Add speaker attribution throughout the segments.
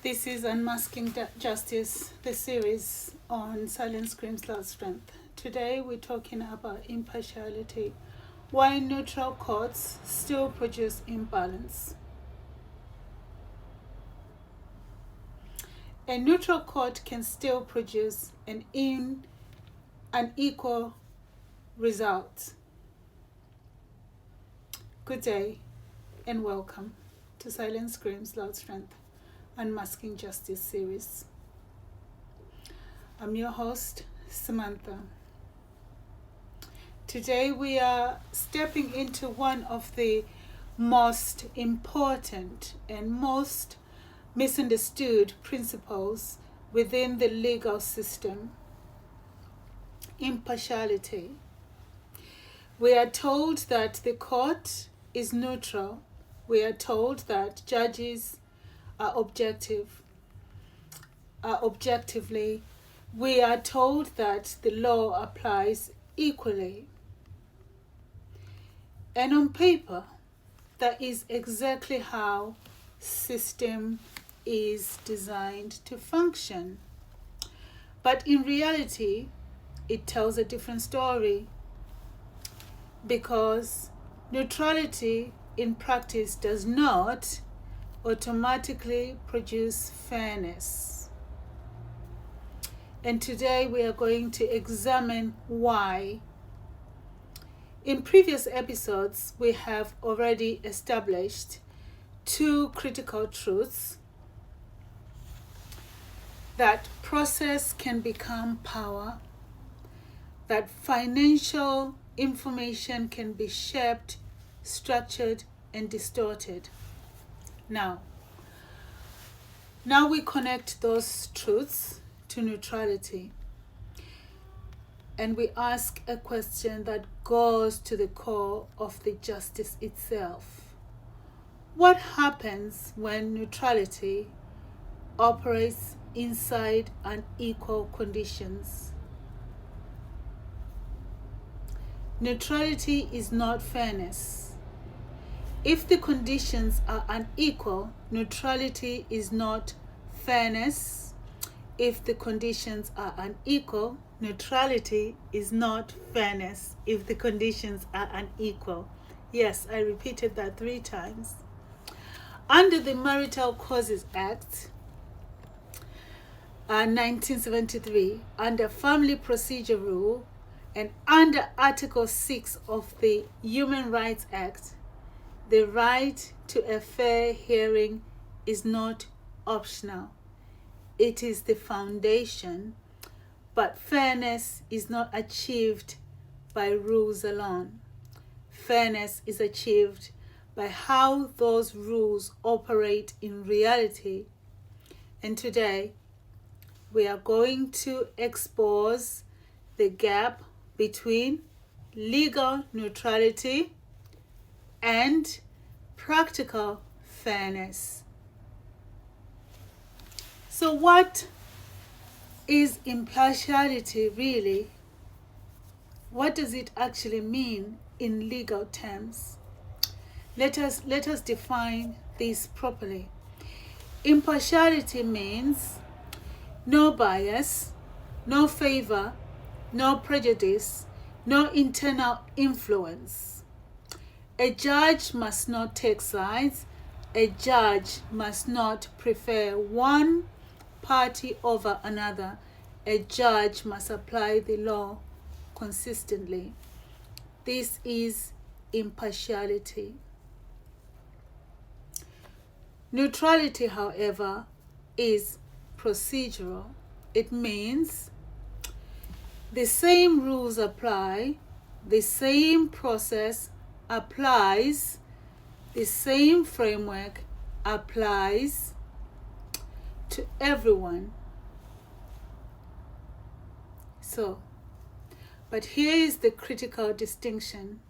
Speaker 1: This is Unmasking Justice, the series on Silent Screams Loud Strength. Today we're talking about impartiality, why neutral courts still produce imbalance. A neutral court can still produce an equal result. Good day and welcome to Silent Screams Loud Strength, Unmasking Justice series. I'm your host, Samantha. Today we are stepping into one of the most important and most misunderstood principles within the legal system: impartiality. We are told that the court is neutral. We are told that judges are objectively. We are told that the law applies equally. And on paper, that is exactly how system is designed to function. But in reality, it tells a different story, because neutrality in practice does not automatically produce fairness. And today we are going to examine why. In previous episodes, we have already established two critical truths: that process can become power, that financial information can be shaped, structured, and distorted. Now we connect those truths to neutrality, and we ask a question that goes to the core of the justice itself. What happens when neutrality operates inside unequal conditions? Neutrality is not fairness. If the conditions are unequal, neutrality is not fairness. If the conditions are unequal, neutrality is not fairness. If the conditions are unequal. Yes, I repeated that 3 times. Under the Marital Causes Act, 1973, under Family Procedure Rule, and under Article 6 of the Human Rights Act, the right to a fair hearing is not optional. It is the foundation, but fairness is not achieved by rules alone. Fairness is achieved by how those rules operate in reality. And today, we are going to expose the gap between legal neutrality and practical fairness. So what is impartiality really? What does it actually mean in legal terms? Let us define this properly. Impartiality means no bias, no favor, no prejudice, no internal influence. A judge must not take sides. A judge must not prefer one party over another. A judge must apply the law consistently. This is impartiality. Neutrality, however, is procedural. It means the same rules apply, the same process applies, the same framework applies to everyone. But here is the critical distinction.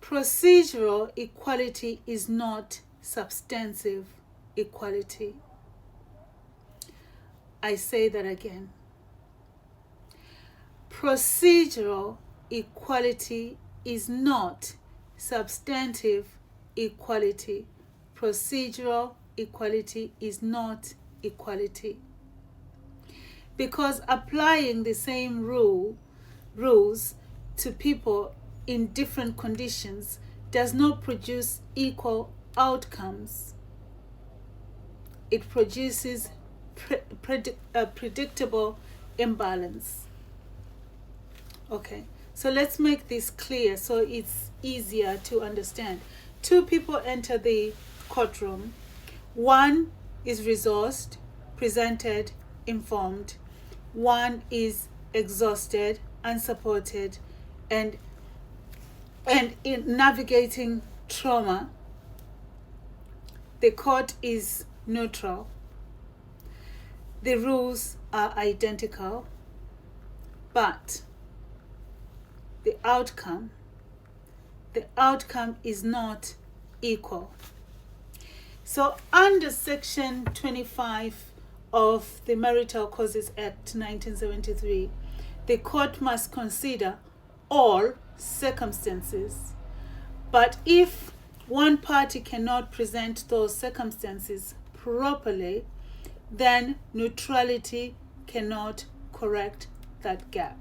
Speaker 1: Procedural equality is not substantive equality. I say that again. Procedural equality is not substantive equality. Procedural equality is not equality. Because applying the same rules to people in different conditions does not produce equal outcomes. It produces a predictable imbalance. Okay, so let's make this clear so it's easier to understand. Two people enter the courtroom. One is resourced, presented, informed. One is exhausted, unsupported, and in navigating trauma. The court is neutral. The rules are identical, but the outcome is not equal. So under Section 25 of the Marital Causes Act 1973, the court must consider all circumstances. But if one party cannot present those circumstances properly, then neutrality cannot correct that gap.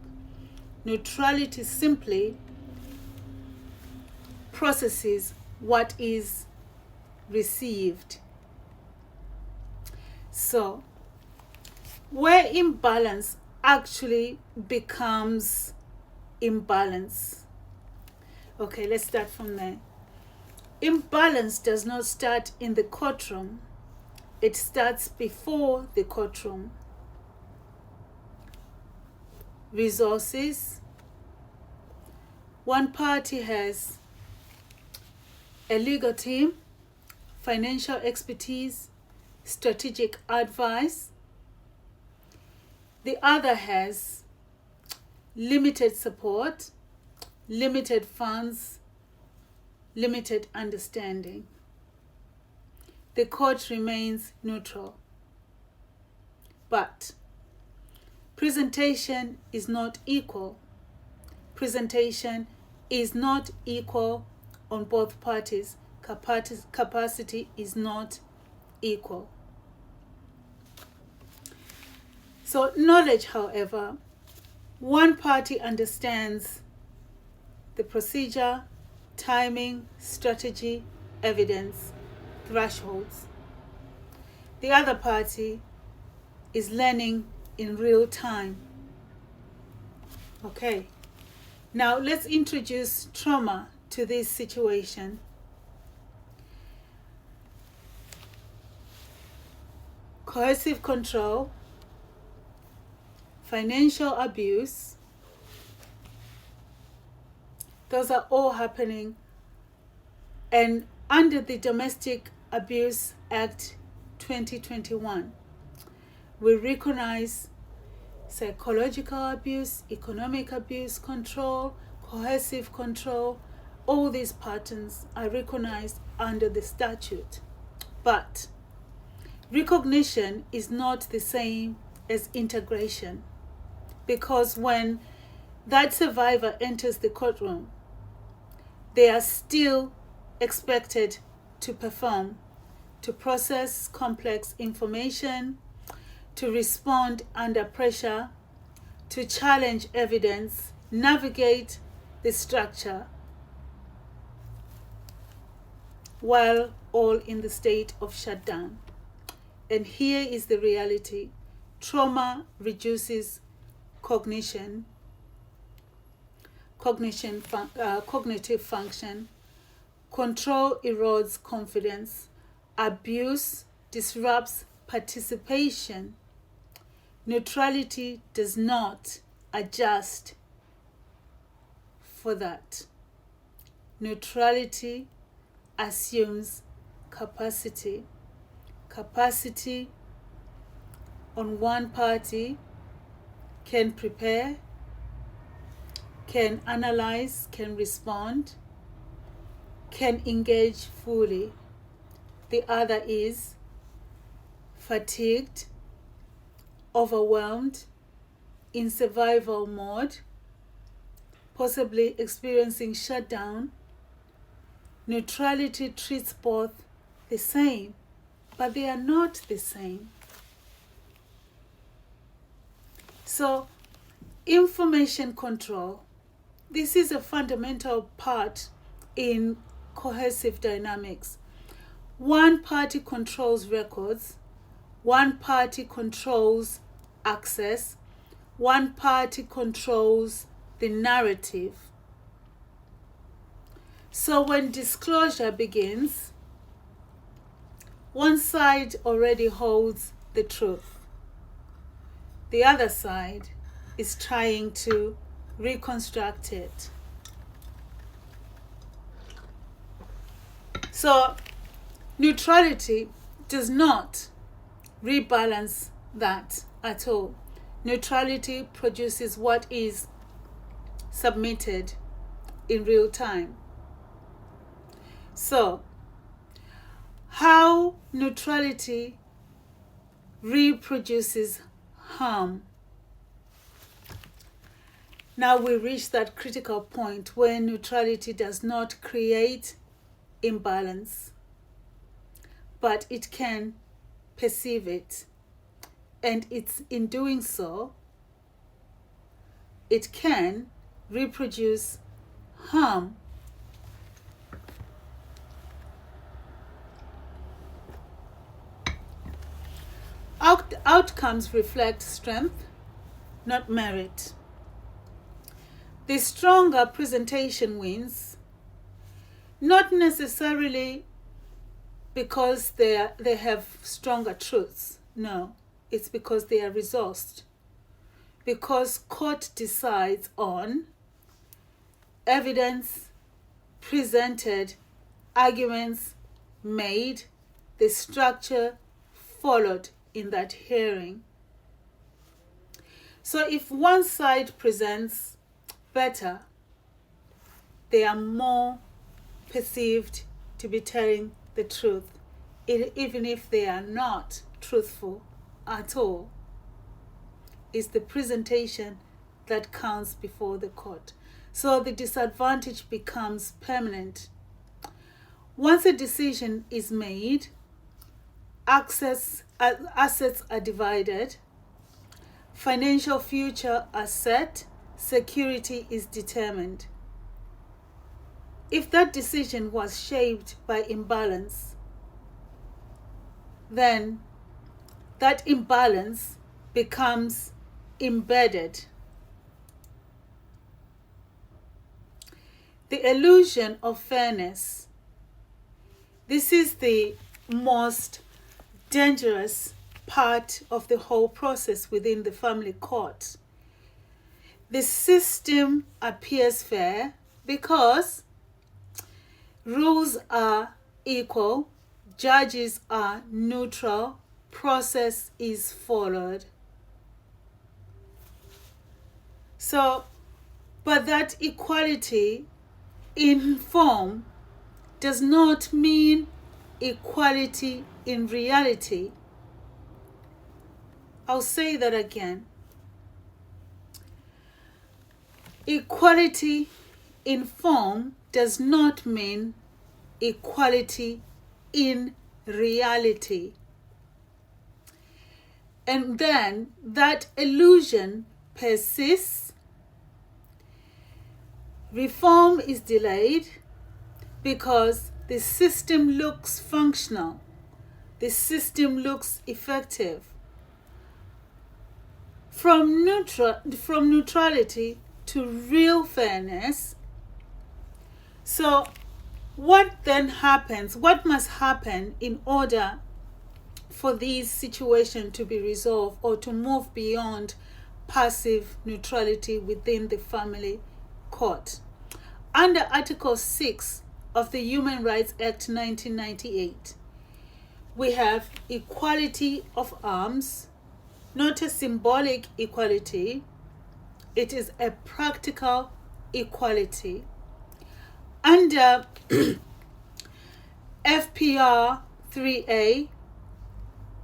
Speaker 1: Neutrality simply processes what is received. So, where imbalance actually becomes imbalance. Okay, let's start from there. Imbalance does not start in the courtroom. It starts before the courtroom. Resources. One party has a legal team, financial expertise, strategic advice. The other has limited support, limited funds, limited understanding. The court remains neutral. But presentation is not equal. Presentation is not equal on both parties. Capacity is not equal. So knowledge, however, one party understands the procedure, timing, strategy, evidence, thresholds. The other party is learning in real time. Okay, now let's introduce trauma to this situation. Coercive control, financial abuse, those are all happening. And under the Domestic Abuse Act 2021, we recognize psychological abuse, economic abuse, control, coercive control. All these patterns are recognized under the statute. But recognition is not the same as integration, because when that survivor enters the courtroom, they are still expected to perform, to process complex information, to respond under pressure, to challenge evidence, navigate the structure, while all in the state of shutdown. And here is the reality. Trauma reduces cognitive function. Control erodes confidence. Abuse disrupts participation. Neutrality does not adjust for that. Neutrality assumes capacity. Capacity on one party can prepare, can analyze, can respond, can engage fully. The other is fatigued, overwhelmed, in survival mode, possibly experiencing shutdown. Neutrality treats both the same. but they are not the same. So, information control, this is a fundamental part in coercive dynamics. One party controls records, one party controls access, one party controls the narrative. So when disclosure begins, one side already holds the truth. The other side is trying to reconstruct it. So neutrality does not rebalance that at all. Neutrality produces what is submitted in real time. So, how neutrality reproduces harm. Now we reach that critical point where neutrality does not create imbalance, but it can perceive it. And it's in doing so, it can reproduce harm. Outcomes reflect strength, not merit. The stronger presentation wins, not necessarily because they have stronger truths. No, it's because they are resourced. Because court decides on evidence presented, arguments made, the structure followed in that hearing. So if one side presents better, they are more perceived to be telling the truth, even if they are not truthful at all. It's the presentation that counts before the court. So the disadvantage becomes permanent. Once a decision is made, assets are divided, financial future are set, security is determined. If that decision was shaped by imbalance, then that imbalance becomes embedded. The illusion of fairness. This is the most dangerous part of the whole process within the family court. The system appears fair because rules are equal, judges are neutral, process is followed. So, but that equality in form does not mean equality in reality. I'll say that again. Equality in form does not mean equality in reality. And then that illusion persists. Reform is delayed because the system looks functional. The system looks effective. From neutrality to real fairness. So what then happens? What must happen in order for these situations to be resolved or to move beyond passive neutrality within the family court? Under Article 6 of the Human Rights Act 1998, we have equality of arms, not a symbolic equality, it is a practical equality. Under FPR 3A,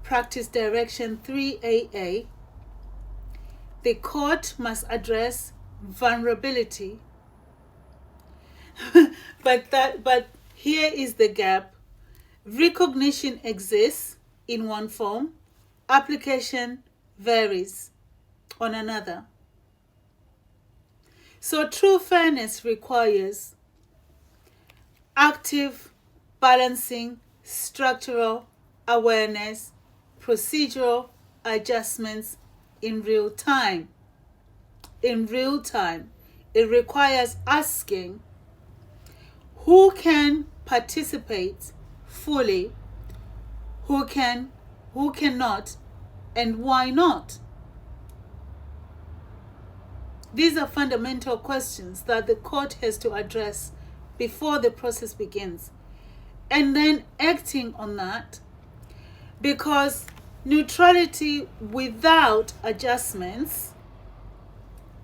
Speaker 1: Practice Direction 3AA, the court must address vulnerability. But here is the gap. Recognition exists, in one form, application varies on another. So true fairness requires active balancing, structural awareness, procedural adjustments in real time. In real time, it requires asking who can participate fully, who cannot, and why not. These are fundamental questions that the court has to address before the process begins, and then acting on that, because neutrality without adjustments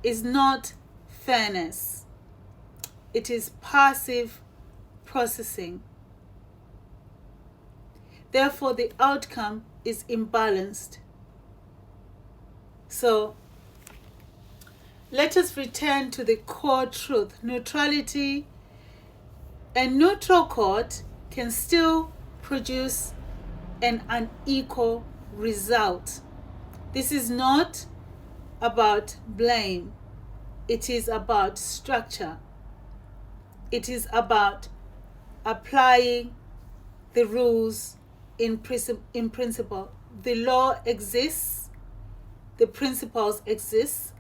Speaker 1: is not fairness. It is passive processing. Therefore, the outcome is imbalanced. So, let us return to the core truth. Neutrality, a neutral court can still produce an unequal result. This is not about blame. It is about structure. It is about applying the rules in principle. The law exists, the principles exist,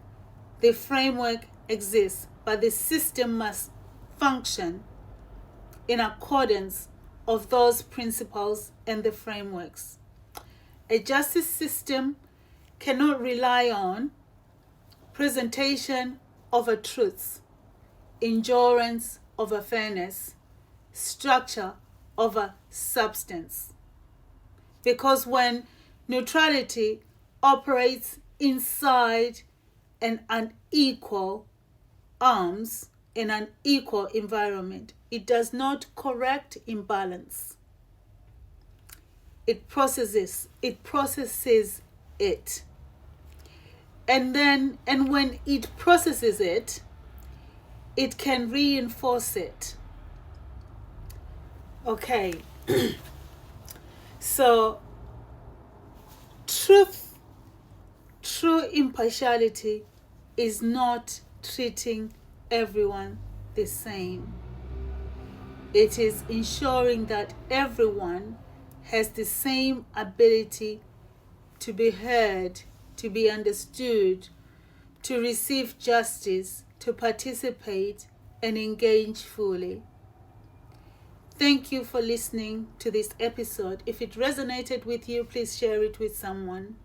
Speaker 1: the framework exists, but the system must function in accordance of those principles and the frameworks. A justice system cannot rely on presentation over truths, endurance over fairness, structure over substance. Because when neutrality operates inside an unequal arms, in an equal environment, it does not correct imbalance. It processes it. And when it processes it, it can reinforce it. Okay. So, true impartiality is not treating everyone the same. It is ensuring that everyone has the same ability to be heard, to be understood, to receive justice, to participate and engage fully. Thank you for listening to this episode. If it resonated with you, please share it with someone.